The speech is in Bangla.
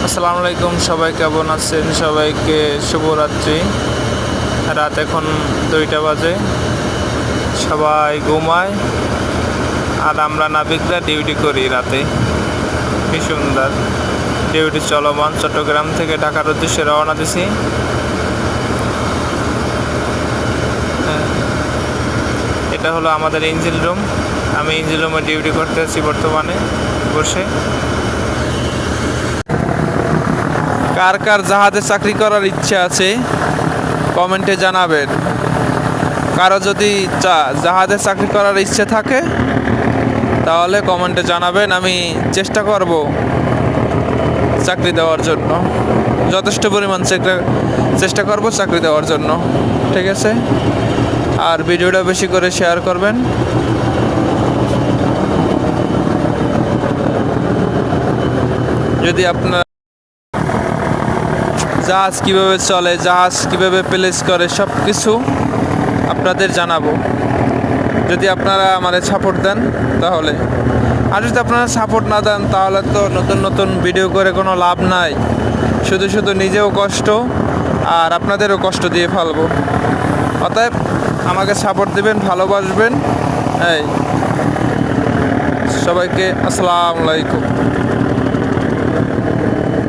আসসালামু আলাইকুম, সবাই কেমন আছেন? সবাইকে শুভরাত্রি। রাত এখন 2টা বাজে, সবাই ঘুমায় আর আমরা নাবিকরা ডিউটি করি রাতে। কি সুন্দর ডিউটি চলমান। চট্টগ্রাম থেকে ঢাকার উদ্দেশ্যে রওনা দিছি। এটা হলো আমাদের ইঞ্জিন রুম। আমি ইঞ্জিন রুমে ডিউটি করতে আছি বর্তমানে বসে। কার কার জাহাজে চাকরি করার ইচ্ছা আছে কমেন্টে জানাবেন। কারো যদি জাহাজে চাকরি করার ইচ্ছে থাকে তাহলে কমেন্টে জানাবেন। আমি চেষ্টা করব চাকরি দেওয়ার জন্য, যথেষ্ট পরিমাণ চেষ্টা করব চাকরি দেওয়ার জন্য। ঠিক আছে, আর ভিডিওটা বেশি করে শেয়ার করবেন। যদি আপনার জাহাজ কীভাবে চলে, জাহাজ কীভাবে প্লেস করে, সব কিছু আপনাদের জানাবো যদি আপনারা আমাদের সাপোর্ট দেন তাহলে। আর যদি আপনারা সাপোর্ট না দেন তাহলে তো নতুন নতুন ভিডিও করে কোনো লাভ নাই। শুধু শুধু নিজেও কষ্ট আর আপনাদেরও কষ্ট দিয়ে ফেলবো। অতএব আমাকে সাপোর্ট দিবেন, ভালোবাসবেন। এই সবাইকে আসসালামু আলাইকুম।